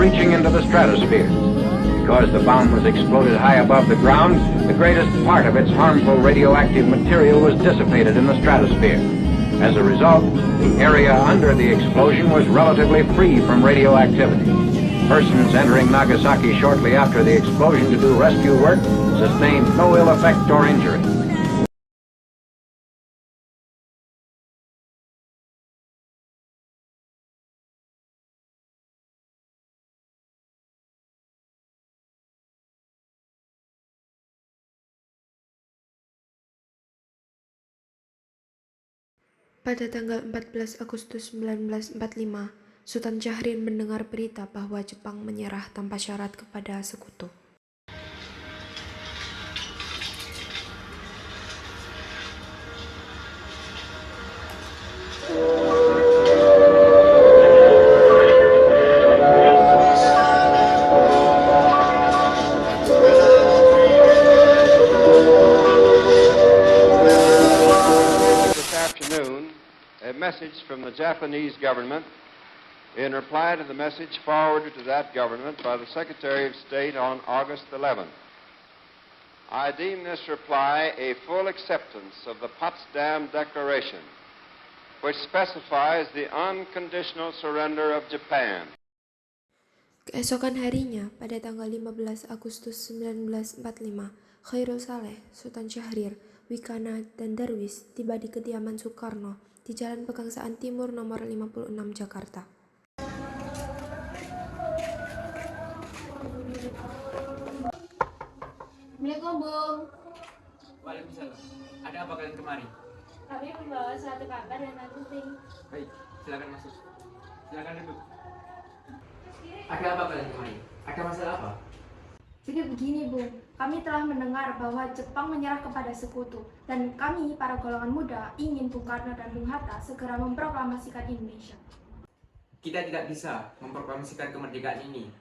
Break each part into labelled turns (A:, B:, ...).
A: reaching into the stratosphere. Because the bomb was exploded high above the ground, the greatest part of its harmful radioactive material was dissipated in the stratosphere. As a result, the area under the explosion was relatively free from radioactivity. Persons entering Nagasaki shortly after the explosion to do rescue work sustained no ill effect or injury.
B: Pada tanggal 14 Agustus 1945, Sultan Syahrir mendengar berita bahwa Jepang menyerah tanpa syarat kepada sekutu.
C: A message from the Japanese government in reply to the message forwarded to that government by the Secretary of State on August 11th. I deem this reply a full acceptance of the Potsdam Declaration, which specifies the unconditional surrender of Japan.
B: Keesokan harinya, pada tanggal 15 Agustus 1945, Khairul Saleh, Sultan Syahrir, Wikana, dan Darwis tiba di kediaman Soekarno di Jalan Pegangsaan Timur nomor 56 Jakarta.
D: Assalamualaikum, Bung.
E: Waalaikumsalam. Ada apa kalian kemari?
D: Kami membawa suatu kabar yang sangat penting.
E: Baik, silakan masuk. Silakan duduk. Ada apa kalian kemari? Ada masalah apa?
D: Jadi begini, Bung. Kami telah mendengar bahwa Jepang menyerah kepada sekutu, dan kami, para golongan muda, ingin Bung Karno dan Bung Hatta segera memproklamasikan Indonesia.
E: Kita tidak bisa memproklamasikan kemerdekaan ini.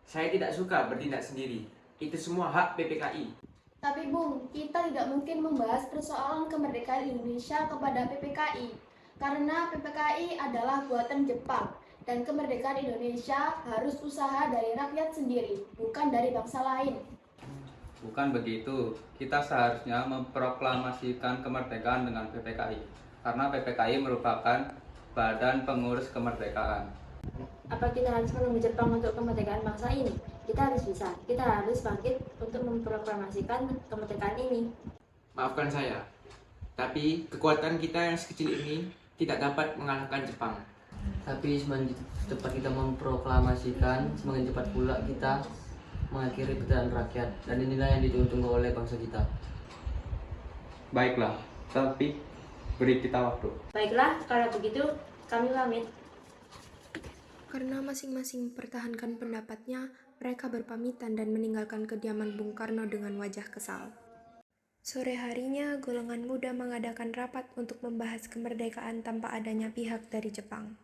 E: Saya tidak suka bertindak sendiri. Itu semua hak PPKI.
D: Tapi, Bung, kita tidak mungkin membahas persoalan kemerdekaan Indonesia kepada PPKI, karena PPKI adalah buatan Jepang, dan kemerdekaan Indonesia harus usaha dari rakyat sendiri, bukan dari bangsa lain.
F: Bukan begitu, kita seharusnya memproklamasikan kemerdekaan dengan PPKI, karena PPKI merupakan badan pengurus kemerdekaan.
D: Apa kita harus menunggu Jepang untuk kemerdekaan bangsa ini? Kita harus bisa, kita harus bangkit untuk memproklamasikan kemerdekaan ini.
E: Maafkan saya, tapi kekuatan kita yang sekecil ini tidak dapat mengalahkan Jepang.
G: Tapi semakin cepat kita memproklamasikan, semakin cepat pula kita mengakhiri penderitaan rakyat, dan inilah yang ditunggu oleh bangsa kita.
F: Baiklah, tapi beri kita waktu.
D: Baiklah, kalau begitu kami pamit.
B: Karena masing-masing mempertahankan pendapatnya, mereka berpamitan dan meninggalkan kediaman Bung Karno dengan wajah kesal. Sore harinya, golongan muda mengadakan rapat untuk membahas kemerdekaan tanpa adanya pihak dari Jepang.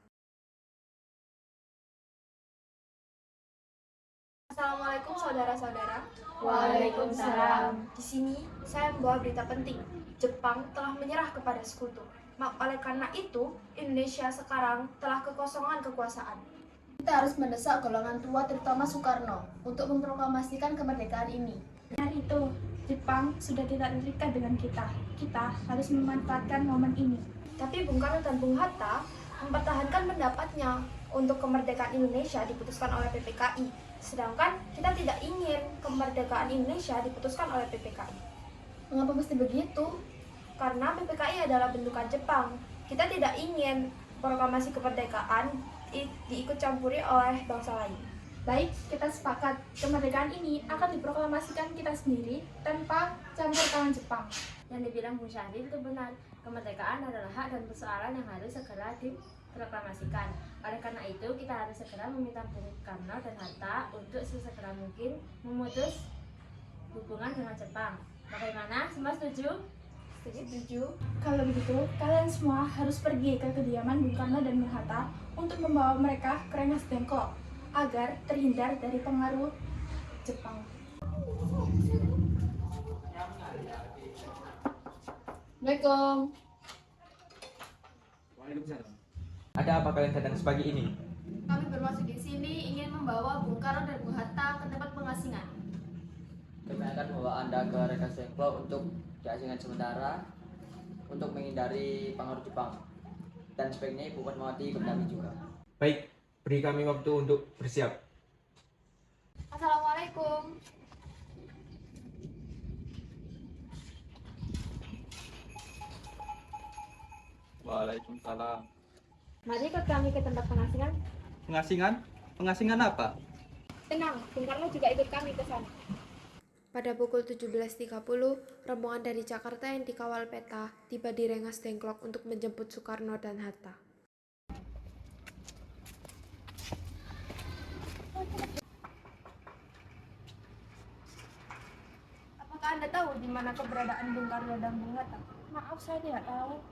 D: Assalamualaikum saudara-saudara.
H: Waalaikumsalam.
D: Di sini saya membawa berita penting. Jepang telah menyerah kepada sekutu. Oleh karena itu, Indonesia sekarang telah kekosongan kekuasaan. Kita harus mendesak golongan tua terutama Soekarno untuk memproklamasikan kemerdekaan ini.
H: Benar itu, Jepang sudah tidak terikat dengan kita. Kita harus memanfaatkan momen ini.
D: Tapi Bung Karno dan Bung Hatta mempertahankan pendapatnya untuk kemerdekaan Indonesia diputuskan oleh PPKI. Sedangkan kita tidak ingin kemerdekaan Indonesia diputuskan oleh PPKI. Mengapa mesti begitu? Karena PPKI adalah bentukan Jepang. Kita tidak ingin proklamasi kemerdekaan diikut campuri oleh bangsa lain.
H: Baik, kita sepakat kemerdekaan ini akan diproklamasikan kita sendiri tanpa campur tangan Jepang.
D: Yang dibilang Bung Syahrir itu benar. Kemerdekaan adalah hak dan persoalan yang harus segera diproklamasikan. Oleh karena itu, kita harus segera meminta Bung Karno dan Hatta untuk sesegera mungkin memutus hubungan dengan Jepang. Bagaimana? Semua setuju?
H: Setuju. Kalau begitu, kalian semua harus pergi ke kediaman Bung Karno dan Bung Hatta untuk membawa mereka ke Rengas Dengklok agar terhindar dari pengaruh Jepang.
D: Assalamualaikum.
E: Waalaikumsalam. Ada apa kalian datang sepagi ini?
D: Kami bermaksud di sini ingin membawa Bung Karno dan Bung Hatta ke tempat pengasingan.
G: Kami akan membawa Anda ke Rengas Dengklok untuk diasingkan sementara untuk menghindari pengaruh Jepang. Dan sebaiknya Ibu Fatmawati ikut kami juga.
E: Baik, beri kami waktu untuk bersiap.
D: Assalamualaikum.
F: Waalaikumsalam.
D: Mari ikut kami ke tempat pengasingan.
F: Pengasingan? Pengasingan apa?
D: Tenang, Bung Karno juga ikut kami ke sana.
B: Pada pukul 17.30, rombongan dari Jakarta yang dikawal peta tiba di Rengas Dengklok untuk menjemput Soekarno dan Hatta.
D: Apakah Anda tahu di mana keberadaan Bung Karno dan Bung Hatta?
H: Maaf, saya tidak tahu.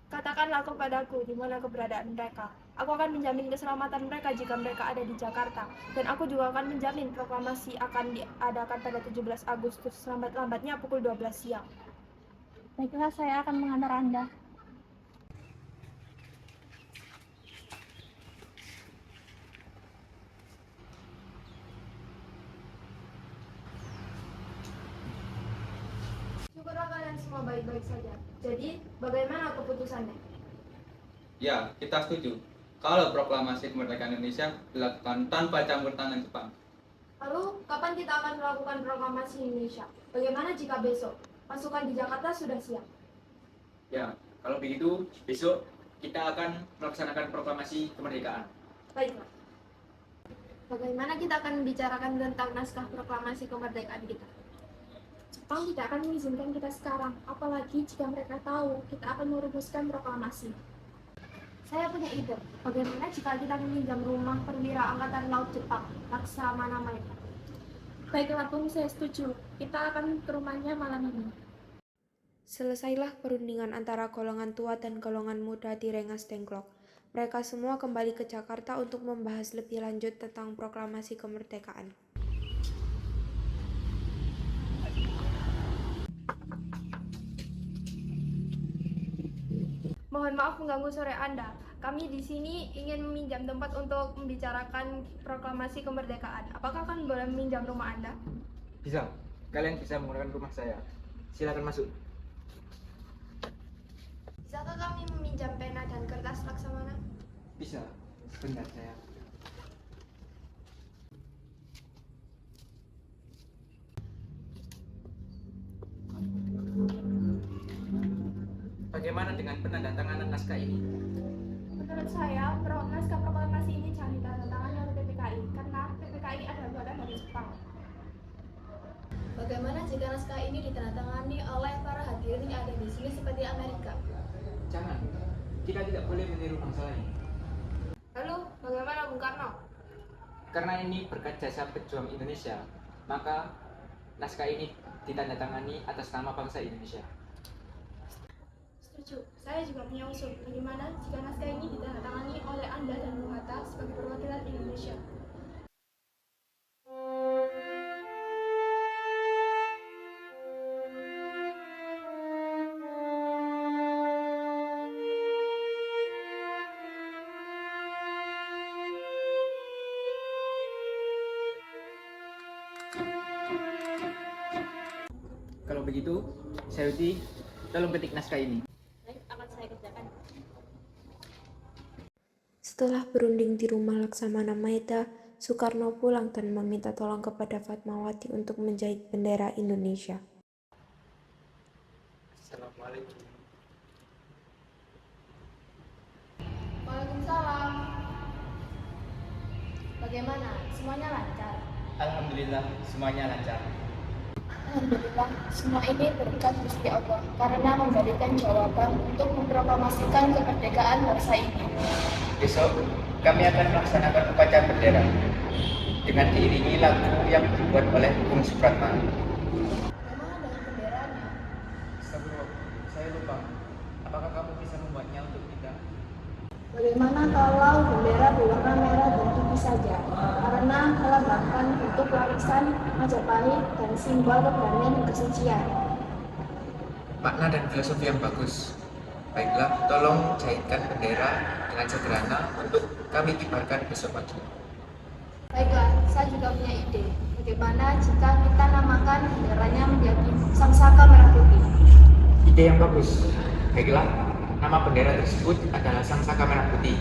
D: Katakanlah kepadaku di mana keberadaan mereka. Aku akan menjamin keselamatan mereka jika mereka ada di Jakarta. Dan aku juga akan menjamin proklamasi akan diadakan pada 17 Agustus, lambat-lambatnya pukul 12 siang.
H: Baiklah, saya akan mengantar Anda.
D: Syukurlah kalian semua baik-baik saja. Jadi, bagaimana keputusannya?
F: Ya, kita setuju. Kalau proklamasi kemerdekaan Indonesia dilakukan tanpa campur tangan Jepang.
D: Lalu, kapan kita akan melakukan proklamasi Indonesia? Bagaimana jika besok? Pasukan di Jakarta sudah siap.
E: Ya, kalau begitu besok kita akan melaksanakan proklamasi kemerdekaan.
D: Baiklah. Bagaimana kita akan membicarakan tentang naskah proklamasi kemerdekaan kita?
H: Jepang tidak akan mengizinkan kita sekarang, apalagi jika mereka tahu kita akan merumuskan proklamasi.
D: Saya punya ide. Bagaimana jika kita meminjam rumah perwira Angkatan Laut Jepang, Laksamana Maeda?
H: Baiklah, Bung, saya setuju. Kita akan ke rumahnya malam ini.
B: Selesailah perundingan antara golongan tua dan golongan muda di Rengas Dengklok. Mereka semua kembali ke Jakarta untuk membahas lebih lanjut tentang proklamasi kemerdekaan.
D: Mohon maaf mengganggu sore Anda. Kami di sini ingin meminjam tempat untuk membicarakan proklamasi kemerdekaan. Apakah kalian boleh meminjam rumah Anda?
E: Bisa. Kalian bisa menggunakan rumah saya. Silakan masuk.
D: Bisakah kami meminjam pena dan kertas Laksamana?
E: Bisa. Sebentar saya. Bagaimana dengan penandatanganan naskah ini?
H: Menurut saya, naskah proklamasi ini jangan ditandatangani oleh PPKI, karena PPKI adalah badan dari Jepang.
D: Bagaimana jika naskah ini ditandatangani oleh para hadirin yang ada di sini seperti Amerika?
E: Jangan. Kita tidak boleh meniru bangsa lain.
D: Lalu, bagaimana Bung Karno?
E: Karena ini berkat jasa pejuang Indonesia, maka naskah ini ditandatangani atas nama bangsa Indonesia.
H: Setuju. Saya juga punya usul. Bagaimana jika naskah ini ditandatangani oleh Anda dan Bung Hatta sebagai perwakilan Indonesia?
E: Kalau begitu, Sayuti, tolong ketik naskah ini.
H: Baik, akan saya kerjakan.
B: Setelah berunding di rumah Laksamana Maeda, Soekarno pulang dan meminta tolong kepada Fatmawati untuk menjahit bendera Indonesia.
F: Assalamualaikum.
D: Waalaikumsalam. Bagaimana? Semuanya lancar?
E: Alhamdulillah, semuanya lancar.
H: Alhamdulillah, semua ini berkat Gusti Allah karena memberikan jawaban untuk memproklamasikan kemerdekaan bangsa ini.
E: Besok, kami akan melaksanakan upacara bendera dengan diiringi lagu yang dibuat oleh Bung Supratman.
D: Bagaimana dengan benderanya?
E: Astagfirullah, saya lupa. Apakah kamu bisa membuatnya untuk kita?
H: Bagaimana kalau bendera berwarna merah dan putih saja? Karena melambangkan bentuk warisan Majapahit dan simbol keberanian dan kesucian.
E: Makna dan filosofi yang bagus. Baiklah, tolong cairkan bendera dengan sederhana untuk kami kibarkan besok pagi.
D: Baiklah, saya juga punya ide. Bagaimana jika kita namakan benderanya menjadi Sangsaka Merah Putih?
E: Ide yang bagus. Baiklah, nama bendera tersebut adalah Sangsaka Merah Putih.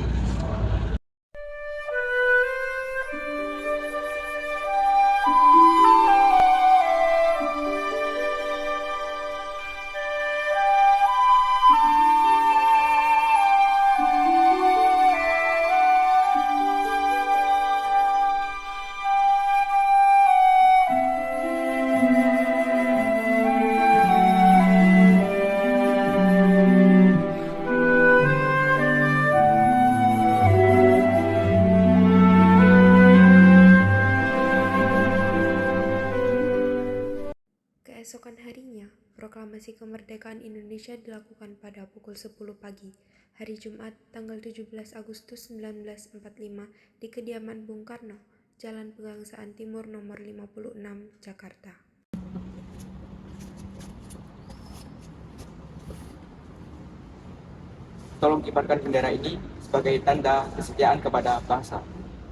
B: Keesokan harinya, proklamasi kemerdekaan Indonesia dilakukan pada pukul 10 pagi, hari Jumat, tanggal 17 Agustus 1945 di kediaman Bung Karno, Jalan Pegangsaan Timur nomor 56, Jakarta.
E: Tolong kibarkan bendera ini sebagai tanda kesetiaan kepada bangsa.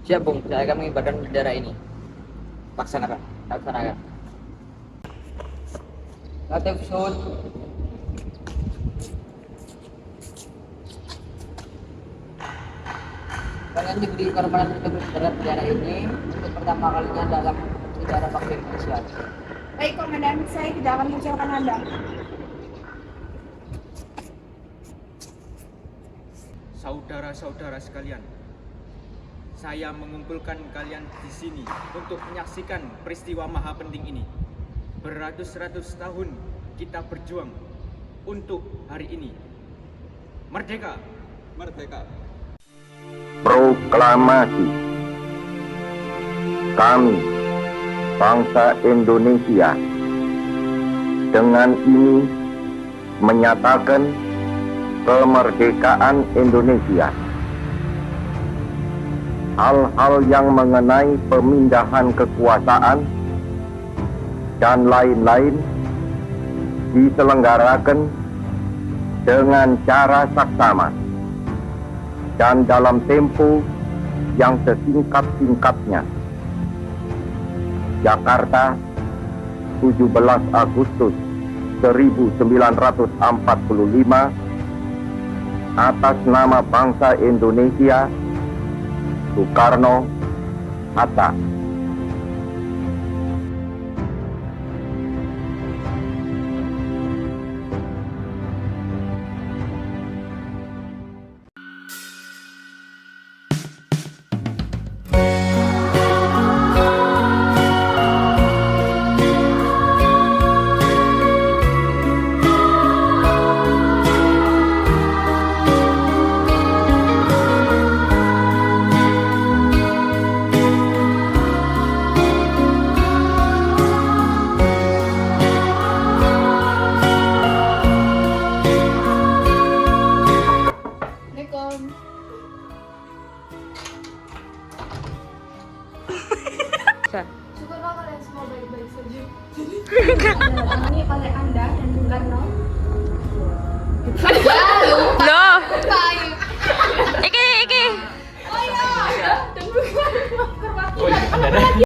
G: Siap, Bung. Saya akan mengibarkan bendera ini.
E: Laksanakan.
G: Laksanakan. Latif Sud. Kalian diberi kehormatan untuk berbicara bendera ini untuk pertama kalinya dalam sejarah bangsa Indonesia.
H: Baik, Komandan, saya tidak akan mengecewakan Anda.
E: Saudara-saudara sekalian, saya mengumpulkan kalian di sini untuk menyaksikan peristiwa maha penting ini. Beratus-ratus tahun kita berjuang untuk hari ini. Merdeka! Merdeka!
A: Proklamasi. Kami, bangsa Indonesia, dengan ini menyatakan kemerdekaan Indonesia. Hal-hal yang mengenai pemindahan kekuasaan dan lain-lain diselenggarakan dengan cara saksama dan dalam tempo yang sesingkat-singkatnya. Jakarta, 17 Agustus 1945, atas nama bangsa Indonesia, Soekarno, Hatta.